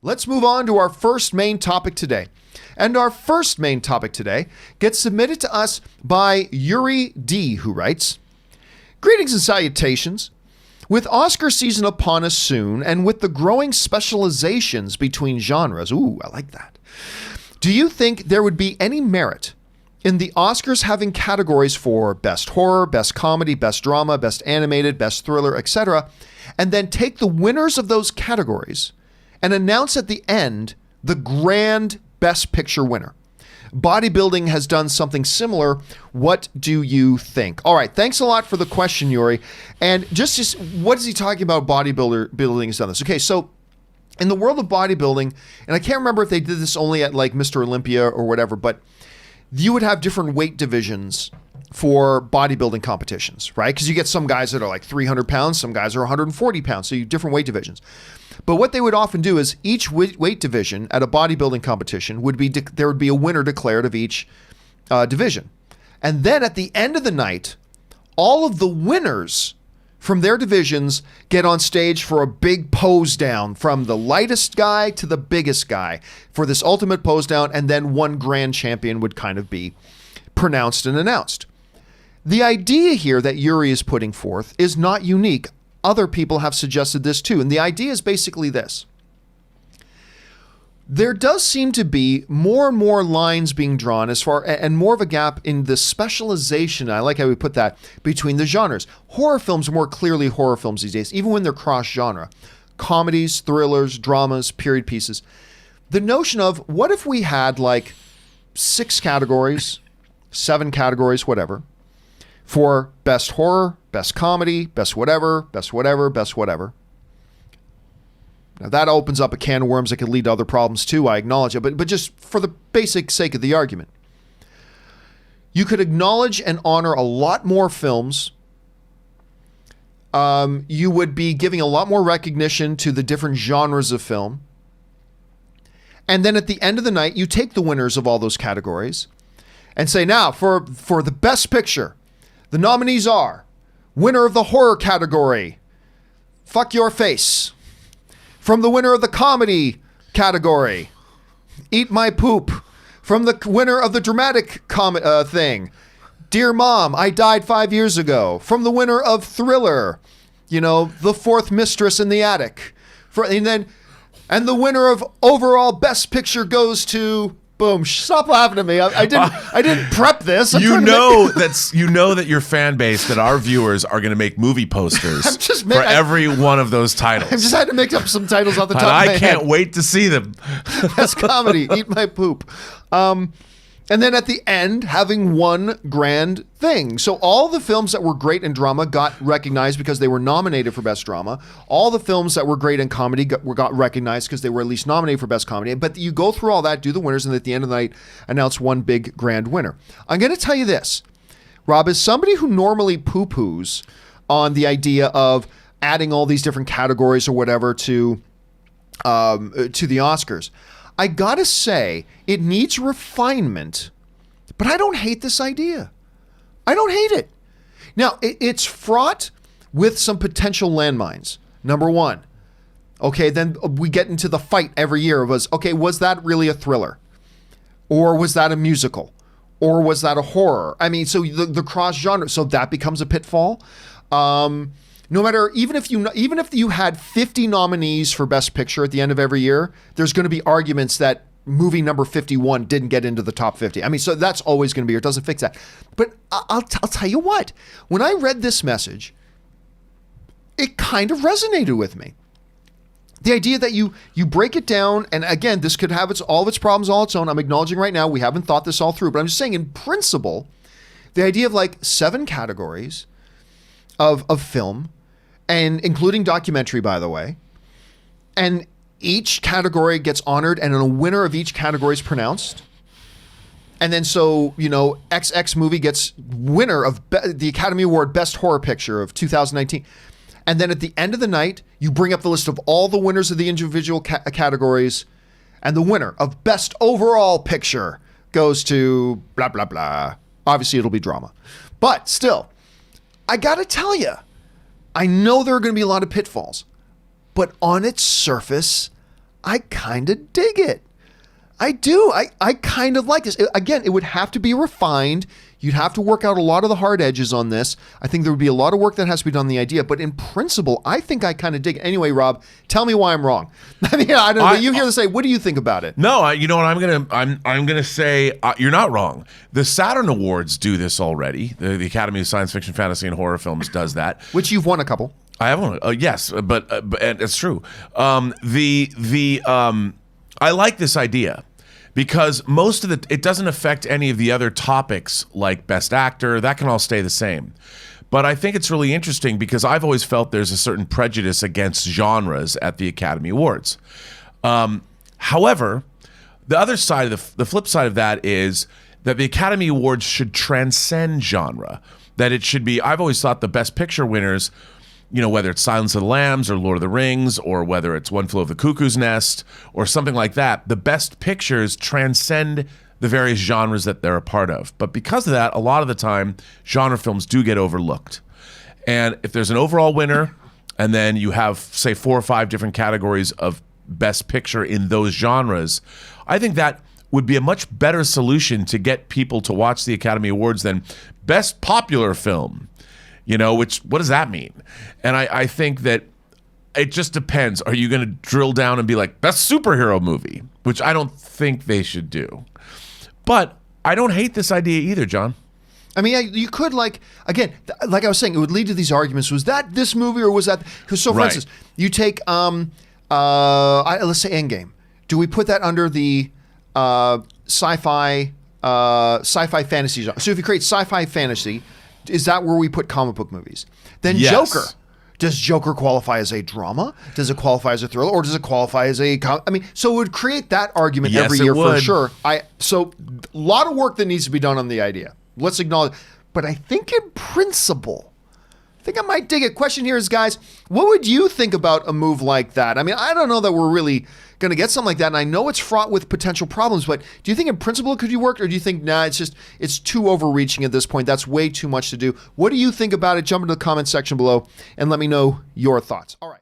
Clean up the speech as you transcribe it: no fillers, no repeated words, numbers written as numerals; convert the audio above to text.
Let's move on to our first main topic today. And our first main topic today gets submitted to us by Yuri D, who writes, "Greetings and salutations. With Oscar season upon us soon, and with the growing specializations between genres," ooh, I like that, "do you think there would be any merit in the Oscars having categories for best horror, best comedy, best drama, best animated, best thriller, etc., and then take the winners of those categories and announce at the end the grand best picture winner? Bodybuilding has done something similar. What do you think?" All right, thanks a lot for the question, Yuri. And just what is he talking about? Bodybuilding has done this. Okay, so in the world of bodybuilding, and I can't remember if they did this only at like Mr. Olympia or whatever, but you would have different weight divisions for bodybuilding competitions, right? Because you get some guys that are like 300 pounds, some guys are 140 pounds, so you have different weight divisions. But what they would often do is each weight division at a bodybuilding competition would be, there would be a winner declared of each division. And then at the end of the night, all of the winners from their divisions get on stage for a big pose down, from the lightest guy to the biggest guy, for this ultimate pose down, and then one grand champion would kind of be pronounced and announced. The idea here that Yuri is putting forth is not unique. Other people have suggested this too. And the idea is basically this. There does seem to be more and more lines being drawn and more of a gap in the specialization, I like how we put that, between the genres. Horror films are more clearly horror films these days, even when they're cross-genre. Comedies, thrillers, dramas, period pieces. The notion of, what if we had like 6 categories, 7 categories, whatever, for best horror, best comedy, best whatever, best whatever, best whatever. Now that opens up a can of worms that could lead to other problems too, I acknowledge it, but just for the basic sake of the argument. You could acknowledge and honor a lot more films. You would be giving a lot more recognition to the different genres of film. And then at the end of the night, you take the winners of all those categories and say, now for the best picture, the nominees are winner of the horror category, fuck your face. From the winner of the comedy category, eat my poop. From the winner of the dramatic thing, dear mom, I died 5 years ago. From the winner of thriller, the fourth mistress in the attic. And the winner of overall best picture goes to... Boom! Stop laughing at me. I didn't prep this. You know that your fan base, that our viewers are going to make movie posters for every one of those titles. I just had to make up some titles off the top of my head. I can't wait to see them. Best comedy, eat my poop. And then at the end, having one grand thing. So all the films that were great in drama got recognized because they were nominated for best drama. All the films that were great in comedy got recognized because they were at least nominated for best comedy. But you go through all that, do the winners, and at the end of the night, announce one big grand winner. I'm going to tell you this, Rob, as somebody who normally poo-poos on the idea of adding all these different categories or whatever to the Oscars, I gotta say, it needs refinement, but I don't hate this idea. I don't hate it. Now, it's fraught with some potential landmines. Number one, okay, then we get into the fight every year. Was that really a thriller? Or was that a musical? Or was that a horror? I mean, so the cross genre, so that becomes a pitfall. No matter, even if you had 50 nominees for Best Picture at the end of every year, there's going to be arguments that movie number 51 didn't get into the top 50. I mean, so that's always going to be, it doesn't fix that. But I'll tell you what, when I read this message, it kind of resonated with me. The idea that you break it down, and again, this could have all of its problems all its own. I'm acknowledging right now, we haven't thought this all through, but I'm just saying in principle, the idea of like 7 categories of film, and including documentary, by the way, and each category gets honored and a winner of each category is pronounced. And then so, XX movie gets winner of the Academy Award Best Horror Picture of 2019. And then at the end of the night, you bring up the list of all the winners of the individual categories, and the winner of Best Overall Picture goes to blah, blah, blah. Obviously, it'll be drama. But still, I gotta tell you, I know there are going to be a lot of pitfalls, but on its surface, I kind of dig it. I do. I kind of like this. Again, it would have to be refined. You'd have to work out a lot of the hard edges on this. I think there would be a lot of work that has to be done on the idea. But in principle, I think I kind of dig it. Anyway, Rob, tell me why I'm wrong. I mean, I don't know. You hear this say, what do you think about it? No, you know what? I'm gonna say you're not wrong. The Saturn Awards do this already. The Academy of Science Fiction, Fantasy, and Horror Films does that. Which you've won a couple. I have one. Yes, but it's true. I like this idea because most of it doesn't affect any of the other topics like Best Actor. That can all stay the same. But I think it's really interesting because I've always felt there's a certain prejudice against genres at the Academy Awards. However, the other side of the flip side of that is that the Academy Awards should transcend genre. That it should be, I've always thought the Best Picture winners, you know, whether it's Silence of the Lambs or Lord of the Rings or whether it's One Flew Over the Cuckoo's Nest or something like that, the best pictures transcend the various genres that they're a part of. But because of that, a lot of the time, genre films do get overlooked. And if there's an overall winner and then you have, say, 4 or 5 different categories of best picture in those genres, I think that would be a much better solution to get people to watch the Academy Awards than best popular film. You know, what does that mean? And I think that it just depends. Are you going to drill down and be like, best superhero movie? Which I don't think they should do. But I don't hate this idea either, John. I mean, you could, like, again, like I was saying, it would lead to these arguments. Was that this movie or was that? So, for instance, you take, let's say Endgame. Do we put that under the sci-fi fantasy genre? So if you create sci-fi fantasy, is that where we put comic book movies? Then yes. Joker. Does Joker qualify as a drama? Does it qualify as a thriller? Or does it qualify as a... I mean, so it would create that argument every year for sure. So a lot of work that needs to be done on the idea. Let's acknowledge. But I think in principle, I think I might dig it. Question here is, guys, what would you think about a move like that? I mean, I don't know that we're really going to get something like that, and I know it's fraught with potential problems, but do you think in principle it could you work, or do you think, nah, it's too overreaching at this point? That's way too much to do. What do you think about it? Jump into the comment section below and let me know your thoughts. All right.